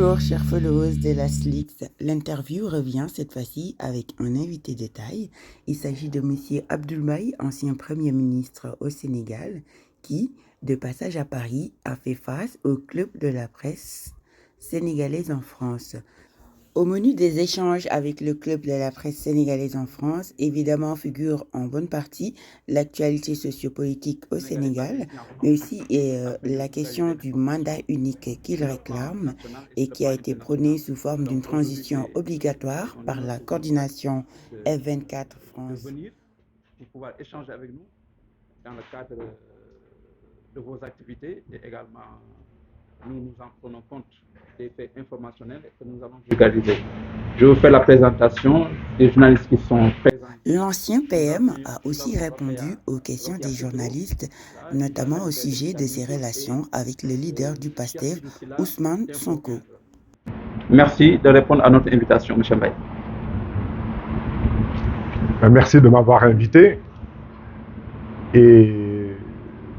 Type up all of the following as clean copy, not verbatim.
Bonjour chers followers de la Slix. L'interview revient cette fois-ci avec un invité de taille. Il s'agit de Monsieur Abdoulaye, ancien Premier ministre au Sénégal, qui, de passage à Paris, a fait face au club de la presse sénégalaise en France. Au menu des échanges avec le club de la presse sénégalaise en France, évidemment figure en bonne partie l'actualité sociopolitique au Sénégal, mais aussi la question du mandat unique qu'il réclame et qui a été prôné sous forme d'une transition obligatoire par la coordination F24 France. Pour pouvoir échanger avec nous dans le cadre de vos activités et également nous en prenons compte des faits informationnels que nous allons vulgariser. Je vous fais la présentation des journalistes qui sont présents. L'ancien PM a aussi répondu aux questions des journalistes, notamment au sujet de ses relations avec le leader du PASTEF, Ousmane Sonko. Merci de répondre à notre invitation, M. Mbaye. Merci de m'avoir invité. Et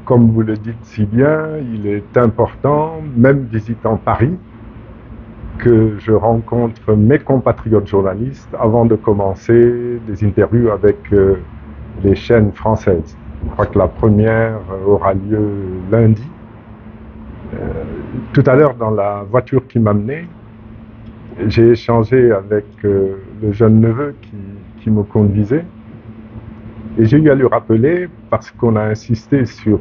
comme vous le dites si bien, il est important, même visitant Paris, que je rencontre mes compatriotes journalistes avant de commencer des interviews avec les chaînes françaises. Je crois que la première aura lieu lundi. Tout à l'heure, dans la voiture qui m'amenait, j'ai échangé avec le jeune neveu qui me conduisait. Et j'ai eu à lui rappeler, parce qu'on a insisté sur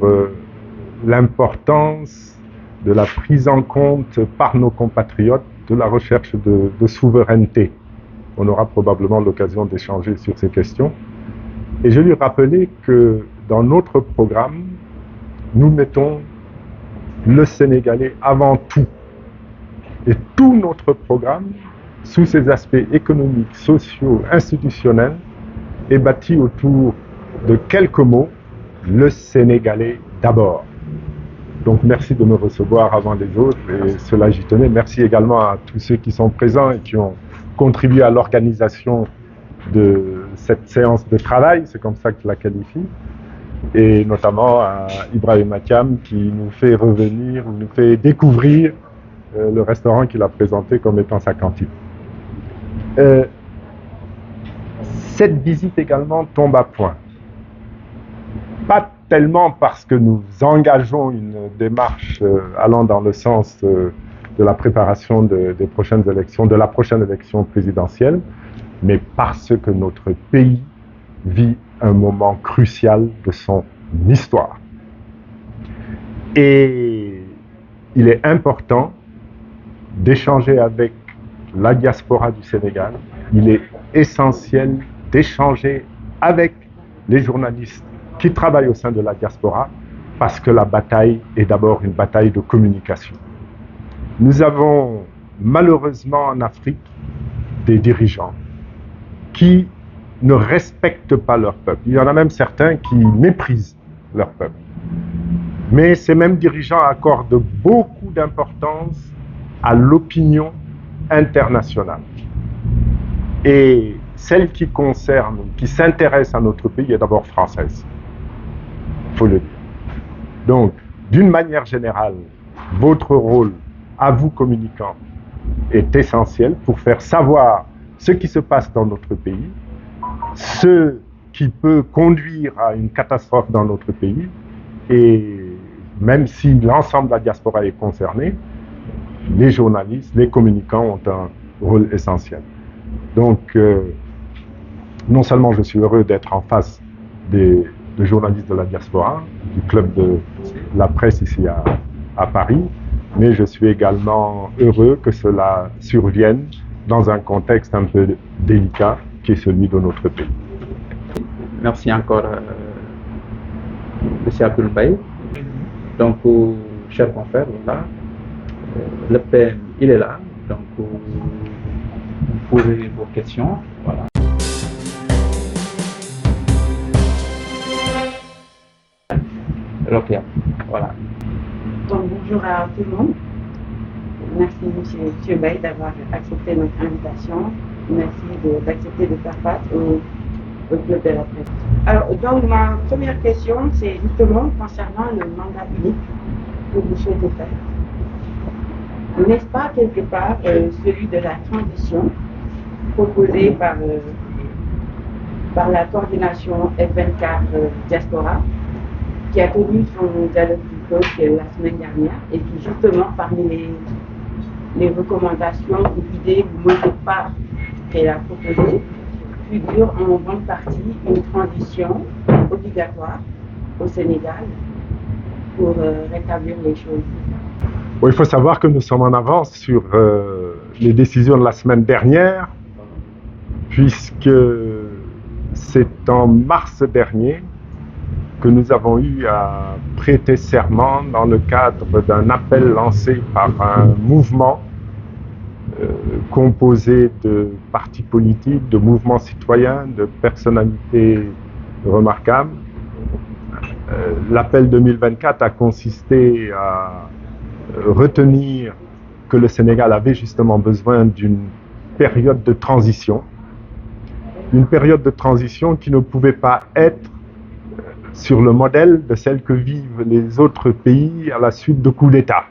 l'importance de la prise en compte par nos compatriotes de la recherche de souveraineté. On aura probablement l'occasion d'échanger sur ces questions. Et je lui ai rappelé que dans notre programme, nous mettons le Sénégalais avant tout. Et tout notre programme, sous ses aspects économiques, sociaux, institutionnels, est bâti autour de quelques mots, le Sénégalais d'abord. Donc merci de me recevoir avant les autres et cela j'y tenais. Merci également à tous ceux qui sont présents et qui ont contribué à l'organisation de cette séance de travail, c'est comme ça que je la qualifie, et notamment à Ibrahim Atiam qui nous fait revenir, nous fait découvrir le restaurant qu'il a présenté comme étant sa cantine. Cette visite également tombe à point. Pas tellement parce que nous engageons une démarche allant dans le sens de la préparation des prochaines élections, de la prochaine élection présidentielle, mais parce que notre pays vit un moment crucial de son histoire. Et il est important d'échanger avec la diaspora du Sénégal. Il est essentiel d'échanger avec les journalistes qui travaillent au sein de la diaspora parce que la bataille est d'abord une bataille de communication. Nous avons malheureusement en Afrique des dirigeants qui ne respectent pas leur peuple. Il y en a même certains qui méprisent leur peuple. Mais ces mêmes dirigeants accordent beaucoup d'importance à l'opinion internationale. Et celle qui concerne, qui s'intéresse à notre pays est d'abord française. Il faut le dire. Donc, d'une manière générale, votre rôle, à vous communicants, est essentiel pour faire savoir ce qui se passe dans notre pays, ce qui peut conduire à une catastrophe dans notre pays, et même si l'ensemble de la diaspora est concerné, les journalistes, les communicants ont un rôle essentiel. Donc, non seulement je suis heureux d'être en face des journalistes de la diaspora, du club de la presse ici à Paris, mais je suis également heureux que cela survienne dans un contexte un peu délicat qui est celui de notre pays. Merci encore, M. Abdoulaye. Donc, chers confrères, voilà, le PM, il est là, donc vous posez vos questions, voilà. Ok, voilà. Donc, bonjour à tout le monde. Merci M. Baye d'avoir accepté notre invitation. Merci d'accepter de faire face au club de la presse. Alors, donc ma première question, c'est justement concernant le mandat unique que vous souhaitez faire. n'est-ce pas quelque part celui de la transition proposée par la coordination F24 Diaspora, qui a tenu son dialogue du peuple la semaine dernière et qui justement parmi les recommandations ou idées ou mesures phares qu'elle a proposées figure en grande partie une transition obligatoire au Sénégal pour rétablir les choses. Bon, il faut savoir que nous sommes en avance sur les décisions de la semaine dernière, puisque c'est en mars dernier que nous avons eu à prêter serment dans le cadre d'un appel lancé par un mouvement composé de partis politiques, de mouvements citoyens, de personnalités remarquables. L'appel 2024 a consisté à retenir que le Sénégal avait justement besoin d'une période de transition. Une période de transition qui ne pouvait pas être sur le modèle de celle que vivent les autres pays à la suite de coups d'État.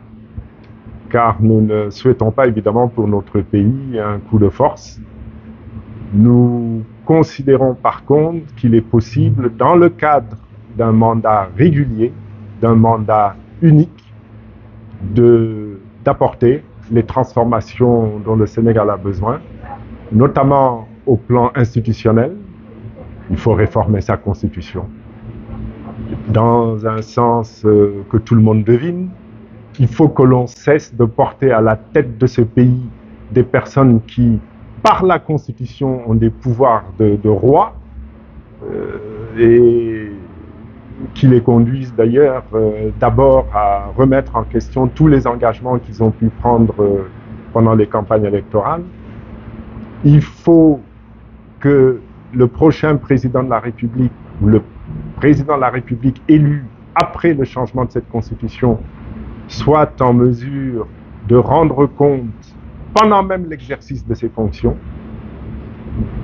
Car nous ne souhaitons pas évidemment pour notre pays un coup de force. Nous considérons par contre qu'il est possible, dans le cadre d'un mandat régulier, d'un mandat unique, d'apporter les transformations dont le Sénégal a besoin, notamment au plan institutionnel. Il faut réformer sa constitution. Dans un sens que tout le monde devine, il faut que l'on cesse de porter à la tête de ce pays des personnes qui, par la Constitution, ont des pouvoirs de roi et qui les conduisent d'ailleurs d'abord à remettre en question tous les engagements qu'ils ont pu prendre pendant les campagnes électorales. Il faut que le prochain président de la République, ou le président de la République élu après le changement de cette Constitution, soit en mesure de rendre compte, pendant même l'exercice de ses fonctions,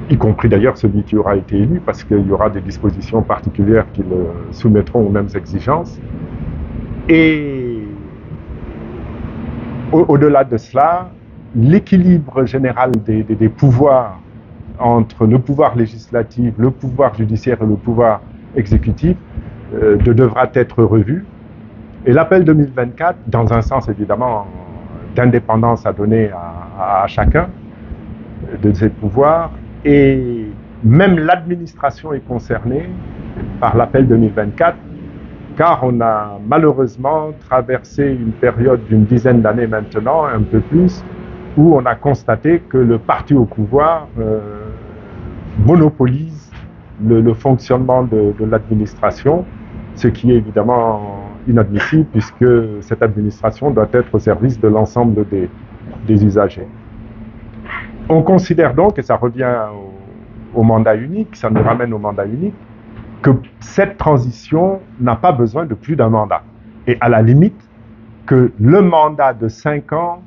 y compris d'ailleurs celui qui aura été élu, parce qu'il y aura des dispositions particulières qui le soumettront aux mêmes exigences. Et au-delà de cela, l'équilibre général des pouvoirs entre le pouvoir législatif, le pouvoir judiciaire et le pouvoir exécutif devra être revu. Et l'appel 2024, dans un sens évidemment d'indépendance à donner à chacun de ses pouvoirs, et même l'administration est concernée par l'appel 2024, car on a malheureusement traversé une période d'une dizaine d'années maintenant, un peu plus, où on a constaté que le parti au pouvoir monopolise le fonctionnement de l'administration, ce qui est évidemment inadmissible puisque cette administration doit être au service de l'ensemble des usagers. On considère donc, et ça revient au mandat unique, ça nous ramène au mandat unique, que cette transition n'a pas besoin de plus d'un mandat. Et à la limite, que le mandat de 5 ans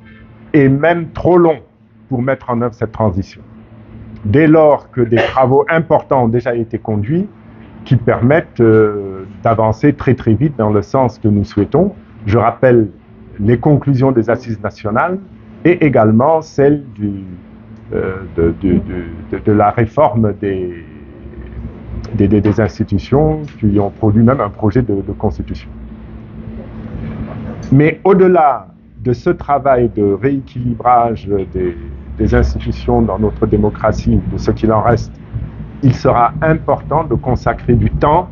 est même trop long pour mettre en œuvre cette transition. Dès lors que des travaux importants ont déjà été conduits, qui permettent d'avancer très très vite dans le sens que nous souhaitons. Je rappelle les conclusions des assises nationales et également celles de la réforme des institutions qui ont produit même un projet de constitution. Mais au-delà de ce travail de rééquilibrage des institutions dans notre démocratie, de ce qu'il en reste, il sera important de consacrer du temps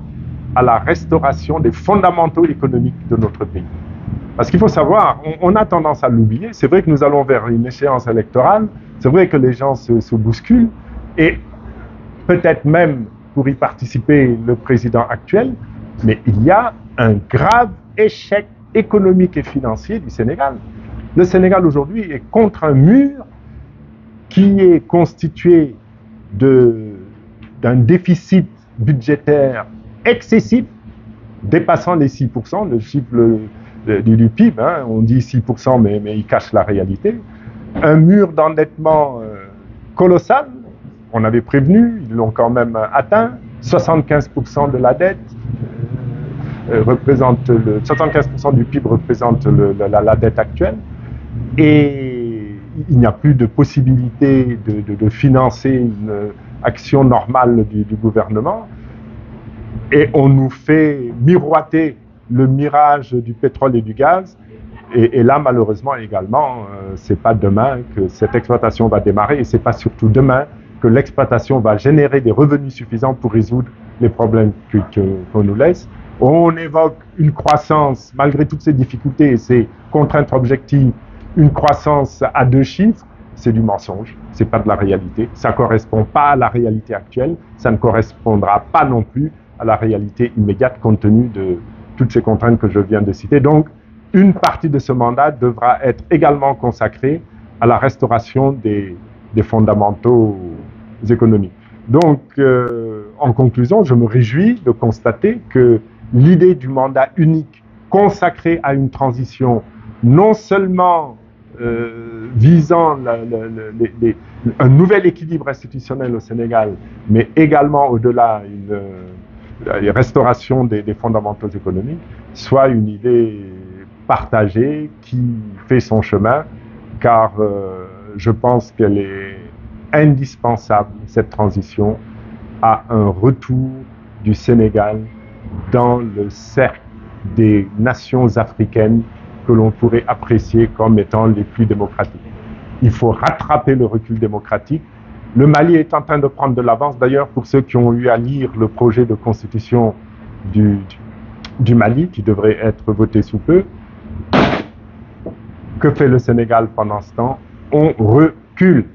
à la restauration des fondamentaux économiques de notre pays. Parce qu'il faut savoir, on a tendance à l'oublier, c'est vrai que nous allons vers une échéance électorale, c'est vrai que les gens se bousculent, et peut-être même pour y participer le président actuel, mais il y a un grave échec économique et financier du Sénégal. Le Sénégal aujourd'hui est contre un mur qui est constitué d'un déficit budgétaire excessif, dépassant les 6%, le chiffre du PIB, hein, on dit 6%, mais il cache la réalité. Un mur d'endettement colossal, on avait prévenu, ils l'ont quand même atteint, 75% de la dette, 75% du PIB représente la dette actuelle. et il n'y a plus de possibilité de financer une action normale du gouvernement, et on nous fait miroiter le mirage du pétrole et du gaz, et là malheureusement également, c'est pas demain que cette exploitation va démarrer, et c'est pas surtout demain que l'exploitation va générer des revenus suffisants pour résoudre les problèmes qu'on nous laisse. On évoque une croissance, malgré toutes ces difficultés et ces contraintes objectives, une croissance à 2 chiffres, c'est du mensonge, c'est pas de la réalité, ça ne correspond pas à la réalité actuelle, ça ne correspondra pas non plus à la réalité immédiate compte tenu de toutes ces contraintes que je viens de citer. Donc, une partie de ce mandat devra être également consacrée à la restauration des fondamentaux économiques. Donc, en conclusion, je me réjouis de constater que l'idée du mandat unique consacré à une transition non seulement visant un nouvel équilibre institutionnel au Sénégal, mais également au-delà une restauration des fondamentaux économiques, soit une idée partagée qui fait son chemin, car je pense qu'elle est indispensable, cette transition, à un retour du Sénégal dans le cercle des nations africaines que l'on pourrait apprécier comme étant les plus démocratiques. Il faut rattraper le recul démocratique. Le Mali est en train de prendre de l'avance. D'ailleurs, pour ceux qui ont eu à lire le projet de constitution du Mali, qui devrait être voté sous peu, que fait le Sénégal pendant ce temps? On recule.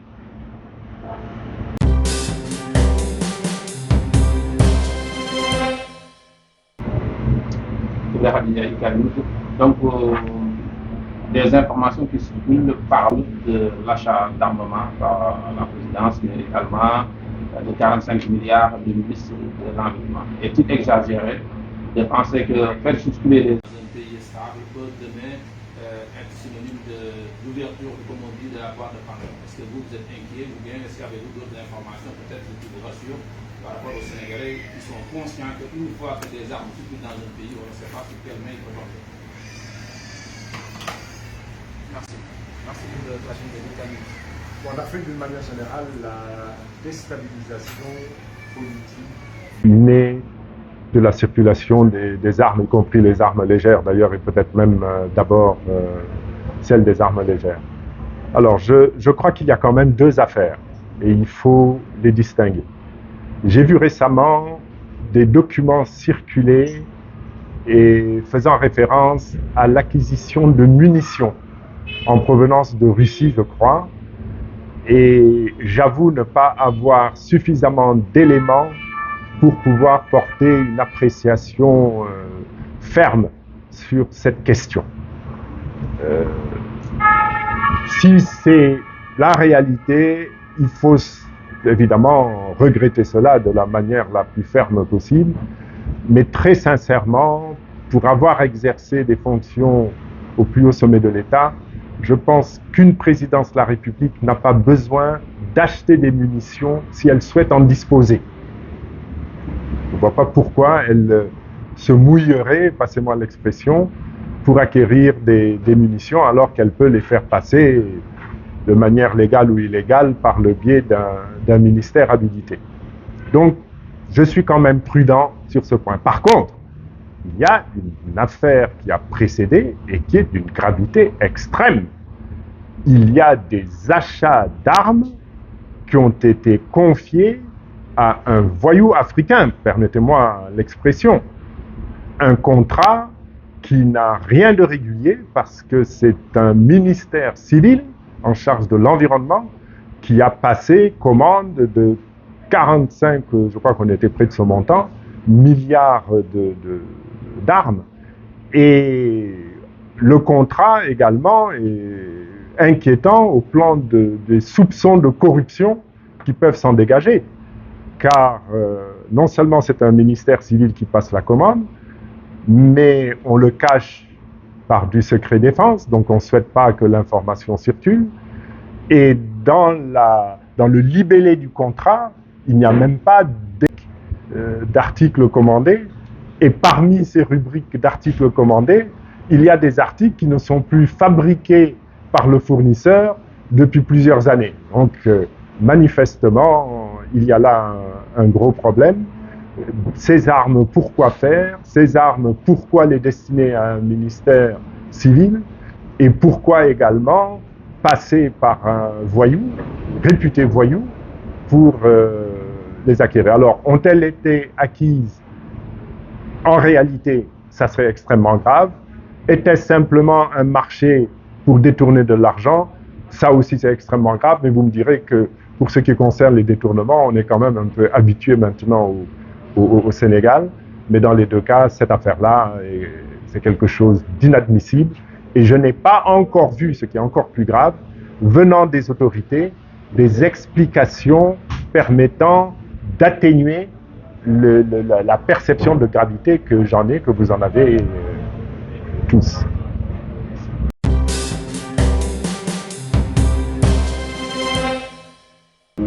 Donc, des informations qui circulent parlent de l'achat d'armement par la présidence, mais également de 45 milliards du ministre de l'Environnement. Est-il exagéré de penser que faire circuler les un pays stable peut demain être synonyme d'ouverture, comme on dit, de la voie de Pandore? Est-ce que vous êtes inquiet ou bien est-ce qu'avez-vous d'autres informations peut-être qui vous rassurent par rapport aux Sénégalais qui sont conscients qu'une fois que des armes circulent dans un pays, on ne sait pas sur quelle main ils peuvent tomber? Merci. Merci de la chaîne des mécanismes. En Afrique, d'une manière générale, la déstabilisation politique naît de la circulation des armes, y compris les armes légères d'ailleurs, et peut-être même d'abord celle des armes légères. Alors, je crois qu'il y a quand même 2 affaires, et il faut les distinguer. J'ai vu récemment des documents circuler et faisant référence à l'acquisition de munitions en provenance de Russie, je crois, et j'avoue ne pas avoir suffisamment d'éléments pour pouvoir porter une appréciation ferme sur cette question. Si c'est la réalité, il faut évidemment regretter cela de la manière la plus ferme possible, mais très sincèrement, pour avoir exercé des fonctions au plus haut sommet de l'État, je pense qu'une présidence de la République n'a pas besoin d'acheter des munitions si elle souhaite en disposer. Je ne vois pas pourquoi elle se mouillerait, passez-moi l'expression, pour acquérir des munitions alors qu'elle peut les faire passer de manière légale ou illégale par le biais d'un ministère habilité. Donc, je suis quand même prudent sur ce point. Par contre, il y a une affaire qui a précédé et qui est d'une gravité extrême. Il y a des achats d'armes qui ont été confiés à un voyou africain, permettez-moi l'expression, un contrat qui n'a rien de régulier parce que c'est un ministère civil en charge de l'environnement qui a passé commande de 45, je crois qu'on était près de ce montant, milliards d'armes. Et le contrat également est inquiétant au plan des soupçons de corruption qui peuvent s'en dégager. Car non seulement c'est un ministère civil qui passe la commande, mais on le cache par du secret défense, donc on ne souhaite pas que l'information circule. Et dans le libellé du contrat, il n'y a même pas d'articles commandés. Et parmi ces rubriques d'articles commandés, il y a des articles qui ne sont plus fabriqués par le fournisseur depuis plusieurs années. Donc, manifestement, il y a là un gros problème. Ces armes, pourquoi faire? Ces armes, pourquoi les destiner à un ministère civil? Et pourquoi également passer par un voyou, réputé voyou, pour les acquérir? Alors, ont-elles été acquises? En réalité, ça serait extrêmement grave. Était-ce simplement un marché pour détourner de l'argent? Ça aussi, c'est extrêmement grave, mais vous me direz que pour ce qui concerne les détournements, on est quand même un peu habitué maintenant au Sénégal. Mais dans les deux cas, cette affaire-là, c'est quelque chose d'inadmissible. Et je n'ai pas encore vu, ce qui est encore plus grave, venant des autorités, des explications permettant d'atténuer la perception de gravité que j'en ai, que vous en avez tous.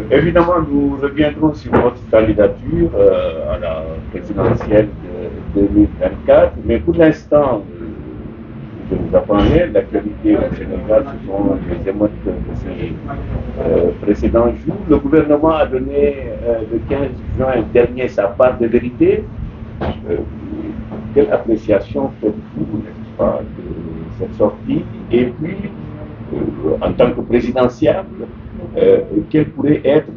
Évidemment, nous reviendrons sur votre candidature à la présidentielle de 2024, mais pour l'instant, je vous apprenais, l'actualité au Sénégal, ce sont les émeutes de ces précédents jours. Le gouvernement a donné le 15 juin dernier sa part de vérité. Quelle appréciation faites-vous, n'est-ce pas, de cette sortie? Et puis, en tant que présidentiable, quelles pourraient être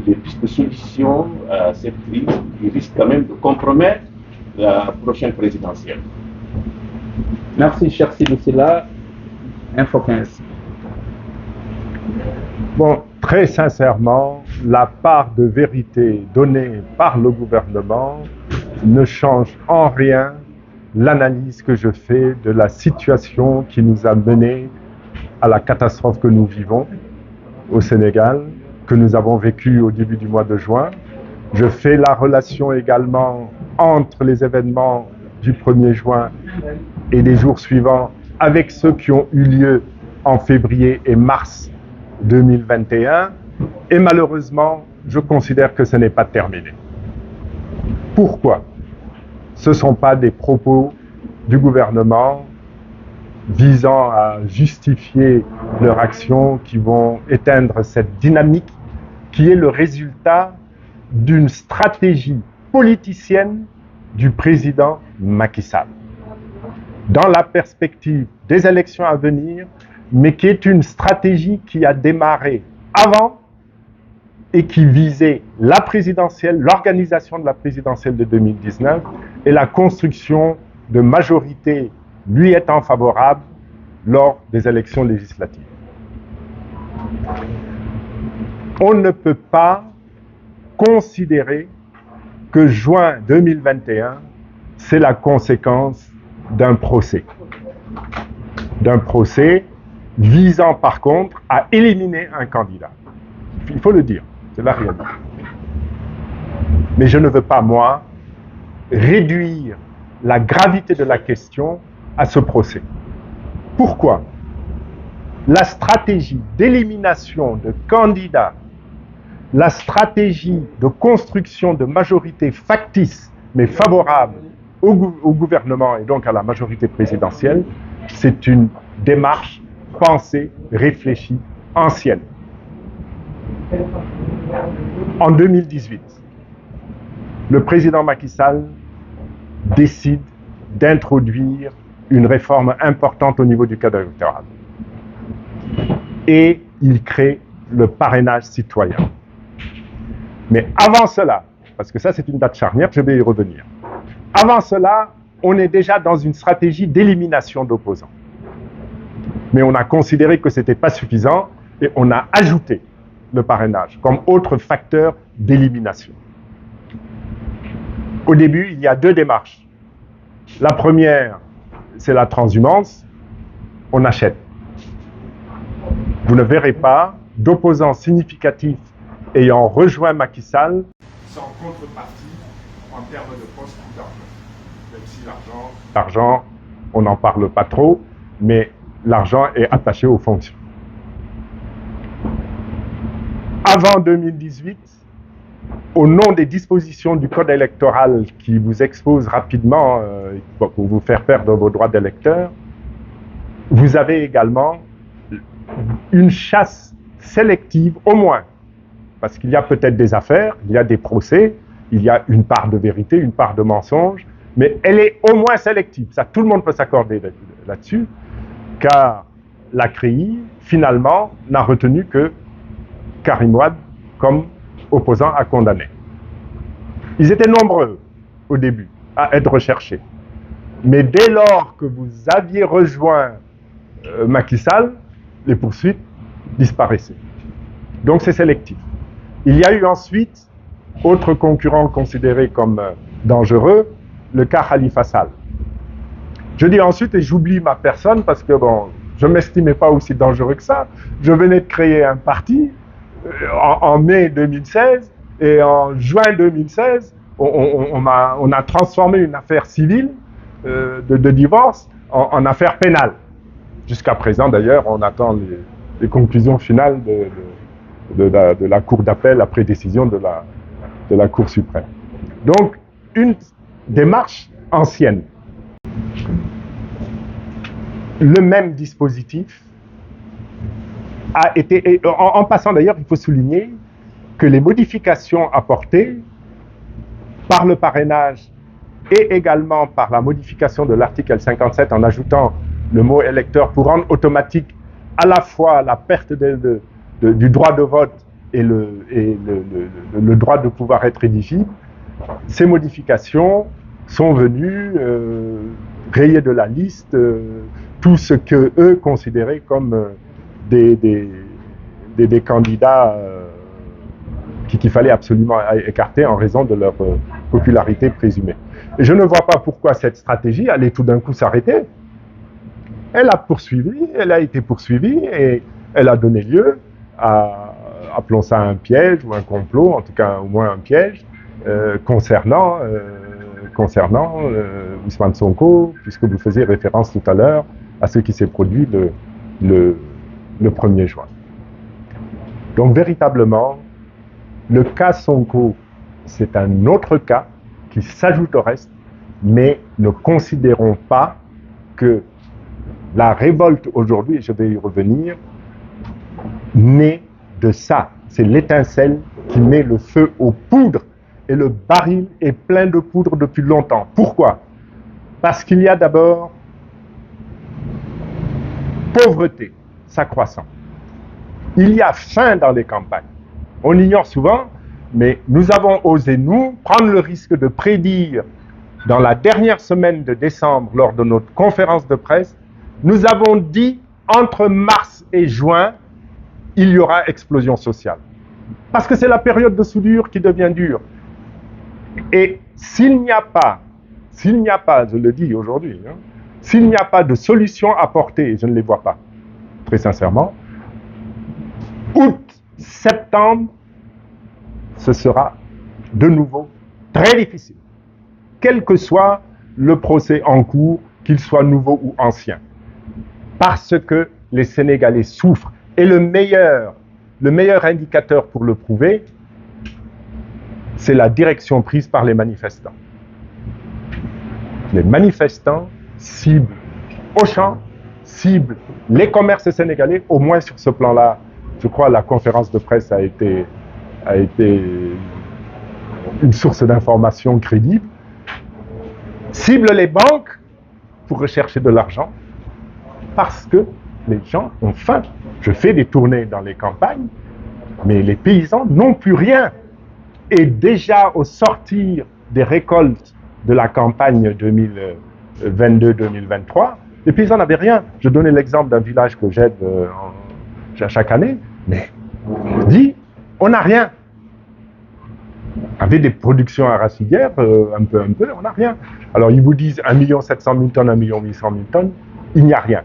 les pistes de solution à cette crise qui risque quand même de compromettre la prochaine présidentielle? Merci, cher Sidoussila. Info 15. Bon, très sincèrement, la part de vérité donnée par le gouvernement ne change en rien l'analyse que je fais de la situation qui nous a menés à la catastrophe que nous vivons au Sénégal, que nous avons vécue au début du mois de juin. Je fais la relation également entre les événements du 1er juin et les jours suivants avec ceux qui ont eu lieu en février et mars 2021. Et malheureusement, je considère que ce n'est pas terminé. Pourquoi? Ce ne sont pas des propos du gouvernement visant à justifier leur action qui vont éteindre cette dynamique qui est le résultat d'une stratégie politicienne du président Macky Sall. Dans la perspective des élections à venir, mais qui est une stratégie qui a démarré avant et qui visait la présidentielle, l'organisation de la présidentielle de 2019 et la construction de majorités lui étant favorable lors des élections législatives. On ne peut pas considérer que juin 2021, c'est la conséquence d'un procès. D'un procès visant par contre à éliminer un candidat. Il faut le dire, c'est la réalité. Mais je ne veux pas, moi, réduire la gravité de la question à ce procès. Pourquoi? La stratégie d'élimination de candidats, la stratégie de construction de majorités factices mais favorables au gouvernement et donc à la majorité présidentielle, c'est une démarche pensée, réfléchie, ancienne. En 2018, le président Macky Sall décide d'introduire une réforme importante au niveau du cadre électoral. Et il crée le parrainage citoyen. Mais avant cela, parce que ça c'est une date charnière, je vais y revenir. Avant cela, on est déjà dans une stratégie d'élimination d'opposants. Mais on a considéré que ce n'était pas suffisant et on a ajouté le parrainage comme autre facteur d'élimination. Au début, il y a deux démarches. La première, c'est la transhumance. On achète. Vous ne verrez pas d'opposants significatifs ayant rejoint Macky Sall sans contrepartie en termes de postes ou d'argent. Même si l'argent, on n'en parle pas trop, mais l'argent est attaché aux fonctions. Avant 2018, au nom des dispositions du code électoral qui vous expose rapidement pour vous faire perdre vos droits d'électeur, vous avez également une chasse sélective, au moins, parce qu'il y a peut-être des affaires, il y a des procès, il y a une part de vérité, une part de mensonge, mais elle est au moins sélective. Ça, tout le monde peut s'accorder là-dessus, car la CREI, finalement, n'a retenu que Karim Wade comme opposant à condamner. Ils étaient nombreux au début à être recherchés. Mais dès lors que vous aviez rejoint Macky Sall, les poursuites disparaissaient. Donc c'est sélectif. Il y a eu ensuite, autre concurrent considéré comme dangereux, le cas Khalifa Sall. Je dis ensuite, et j'oublie ma personne parce que bon, je ne m'estimais pas aussi dangereux que ça. Je venais de créer un parti en mai 2016 et en juin 2016, on a transformé une affaire civile de divorce en affaire pénale. Jusqu'à présent, d'ailleurs, on attend les conclusions finales de la Cour d'appel après décision de la Cour suprême. Donc, une démarche ancienne. Le même dispositif a été... En passant, d'ailleurs, il faut souligner que les modifications apportées par le parrainage et également par la modification de l'article 57 en ajoutant le mot électeur pour rendre automatique à la fois la perte du droit de vote et le droit de pouvoir être éligible, ces modifications sont venues rayer de la liste tout ce que eux considéraient comme des candidats qu'il fallait absolument écarter en raison de leur popularité présumée. Et je ne vois pas pourquoi cette stratégie allait tout d'un coup s'arrêter. Elle a été poursuivie et elle a donné lieu à, appelons ça un piège ou un complot, en tout cas au moins un piège, concernant Ousmane Sonko, puisque vous faisiez référence tout à l'heure à ce qui s'est produit le 1er juin. Donc véritablement, le cas Sonko, c'est un autre cas qui s'ajoute au reste, mais ne considérons pas que la révolte aujourd'hui, et je vais y revenir, naît de ça. C'est l'étincelle qui met le feu aux poudres. Et le baril est plein de poudre depuis longtemps. Pourquoi? Parce qu'il y a d'abord pauvreté s'accroissant. Il y a faim dans les campagnes. On ignore souvent, mais nous avons osé, nous, prendre le risque de prédire dans la dernière semaine de décembre, lors de notre conférence de presse, nous avons dit, entre mars et juin, il y aura explosion sociale. Parce que c'est la période de soudure qui devient dure. Et s'il n'y a pas, je le dis aujourd'hui, s'il n'y a pas de solution apportée, et je ne les vois pas, très sincèrement, août, septembre, ce sera de nouveau très difficile, quel que soit le procès en cours, qu'il soit nouveau ou ancien. Parce que les Sénégalais souffrent. Et le meilleur indicateur pour le prouver, c'est la direction prise par les manifestants. Les manifestants ciblent Auchan, ciblent les commerces sénégalais, au moins sur ce plan-là. Je crois que la conférence de presse a été une source d'information crédible. Ciblent les banques pour rechercher de l'argent, parce que les gens ont faim. Je fais des tournées dans les campagnes, mais les paysans n'ont plus rien. Et déjà au sortir des récoltes de la campagne 2022-2023, les paysans n'avaient rien. Je donnais l'exemple d'un village que j'aide chaque année, mais on dit, on n'a rien. Avec des productions arachidières, un peu, on n'a rien. Alors ils vous disent 1 700 000 tonnes, 1 800 000 tonnes, il n'y a rien.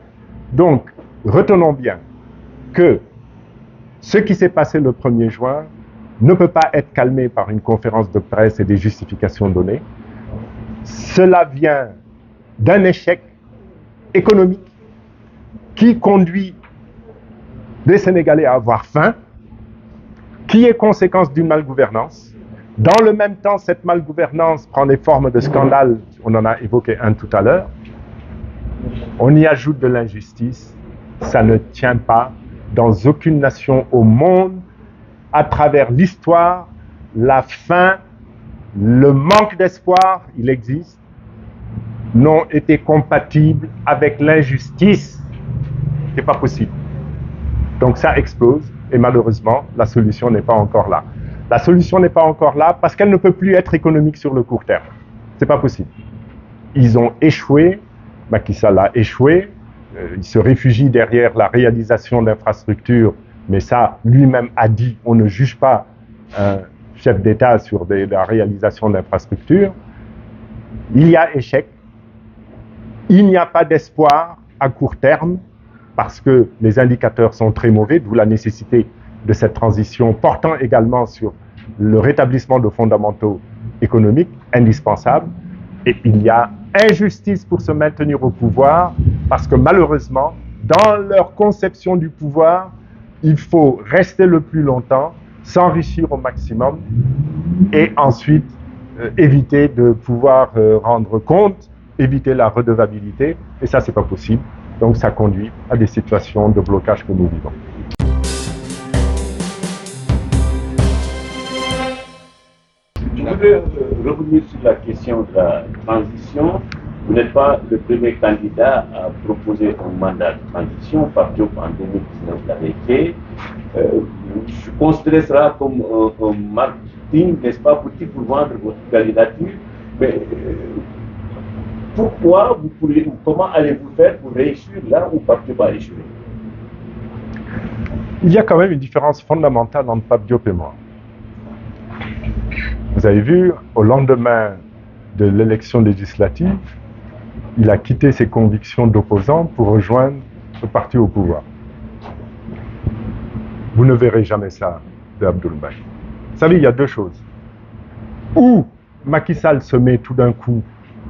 Donc, retenons bien que ce qui s'est passé le 1er juin ne peut pas être calmé par une conférence de presse et des justifications données. Cela vient d'un échec économique qui conduit les Sénégalais à avoir faim, qui est conséquence d'une malgouvernance. Dans le même temps, cette malgouvernance prend des formes de scandale, on en a évoqué un tout à l'heure, on y ajoute de l'injustice, ça ne tient pas dans aucune nation au monde. À travers l'histoire, la faim, le manque d'espoir, il existe, n'ont été compatibles avec l'injustice. C'est pas possible. Donc ça explose et malheureusement, la solution n'est pas encore là. La solution n'est pas encore là parce qu'elle ne peut plus être économique sur le court terme. C'est pas possible. Ils ont échoué, Macky Sall a échoué, il se réfugie derrière la réalisation d'infrastructures, mais ça, lui-même a dit, on ne juge pas un chef d'État sur la réalisation d'infrastructures. Il y a échec, il n'y a pas d'espoir à court terme, parce que les indicateurs sont très mauvais, d'où la nécessité de cette transition portant également sur le rétablissement de fondamentaux économiques indispensables. Et il y a injustice pour se maintenir au pouvoir, parce que malheureusement, dans leur conception du pouvoir, il faut rester le plus longtemps, s'enrichir au maximum, et ensuite éviter de pouvoir rendre compte, éviter la redevabilité, et ça, c'est pas possible. Donc ça conduit à des situations de blocage que nous vivons. Je voudrais revenir sur la question de la transition. Vous n'êtes pas le premier candidat à proposer un mandat de transition. Pape Diop en 2019 l'avait fait. Je considère cela comme un marketing, n'est-ce pas, politique pour vendre votre candidature. Mais pourquoi vous pourriez, comment allez-vous faire pour réussir là où Pape Diop a échoué? Il y a quand même une différence fondamentale entre Pape Diop et moi. Vous avez vu, au lendemain de l'élection législative, il a quitté ses convictions d'opposant pour rejoindre le parti au pouvoir. Vous ne verrez jamais ça de Abdoul Mbaye. Vous savez, il y a deux choses. Ou Macky Sall se met tout d'un coup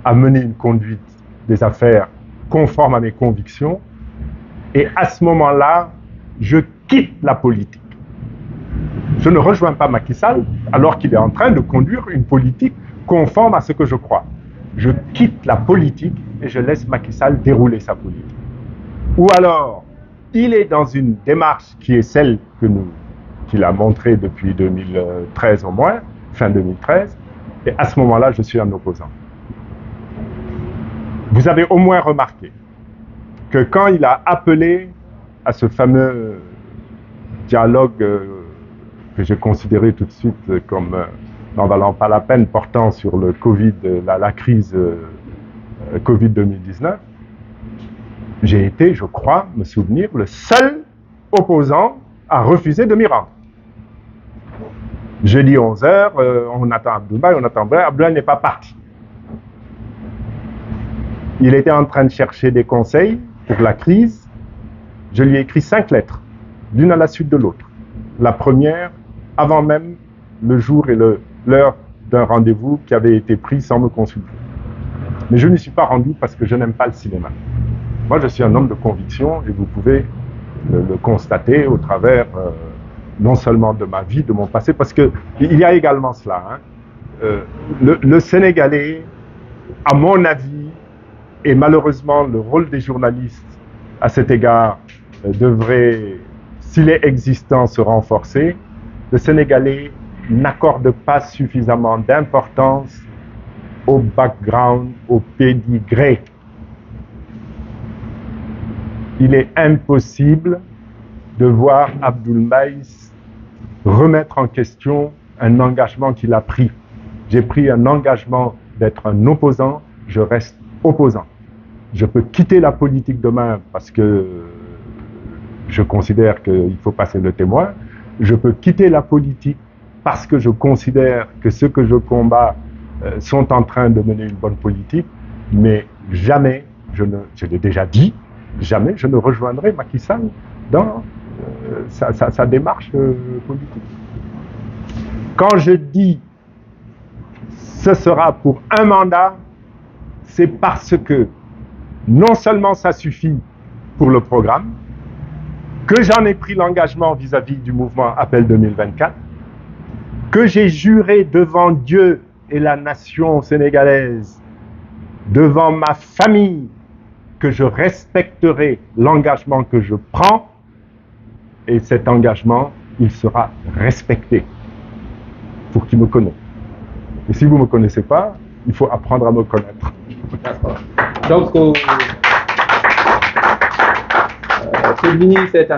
à mener une conduite des affaires conforme à mes convictions, et à ce moment-là, je quitte la politique. Je ne rejoins pas Macky Sall alors qu'il est en train de conduire une politique conforme à ce que je crois. Je quitte la politique et je laisse Macky Sall dérouler sa politique. Ou alors, il est dans une démarche qui est celle qu'il a montrée depuis 2013 au moins, fin 2013, et à ce moment-là, je suis un opposant. Vous avez au moins remarqué que quand il a appelé à ce fameux dialogue que j'ai considéré tout de suite comme n'en valant pas la peine, portant sur le Covid, la crise Covid 2019, j'ai été, je crois, me souvenir, le seul opposant à refuser de m'y rendre. Jeudi 11h, on attend Abdoul Mbaye, Abdoul Mbaye n'est pas parti. Il était en train de chercher des conseils pour la crise. Je lui ai écrit 5 lettres, l'une à la suite de l'autre. La première, avant même le jour et l'heure d'un rendez-vous qui avait été pris sans me consulter. Mais je ne suis pas rendu parce que je n'aime pas le cinéma. Moi, je suis un homme de conviction et vous pouvez le constater au travers non seulement de ma vie, de mon passé, parce qu'il y a également cela. Le Sénégalais, à mon avis, et malheureusement le rôle des journalistes à cet égard devrait, s'il est existant, se renforcer. Le Sénégalais n'accorde pas suffisamment d'importance au background, au pédigré. Il est impossible de voir Abdoul Mbaye remettre en question un engagement qu'il a pris. J'ai pris un engagement d'être un opposant, je reste opposant. Je peux quitter la politique demain parce que je considère qu'il faut passer le témoin. Je peux quitter la politique parce que je considère que ceux que je combats sont en train de mener une bonne politique, mais jamais, je l'ai déjà dit, jamais je ne rejoindrai Macky Sall dans sa démarche politique. Quand je dis ce sera pour un mandat, c'est parce que non seulement ça suffit pour le programme, que j'en ai pris l'engagement vis-à-vis du mouvement Appel 2024, que j'ai juré devant Dieu et la nation sénégalaise, devant ma famille, que je respecterai l'engagement que je prends, et cet engagement, il sera respecté. Il faut que tu me connaisses. Et si vous ne me connaissez pas, il faut apprendre à me connaître. D'accord. Donc, c'est fini cette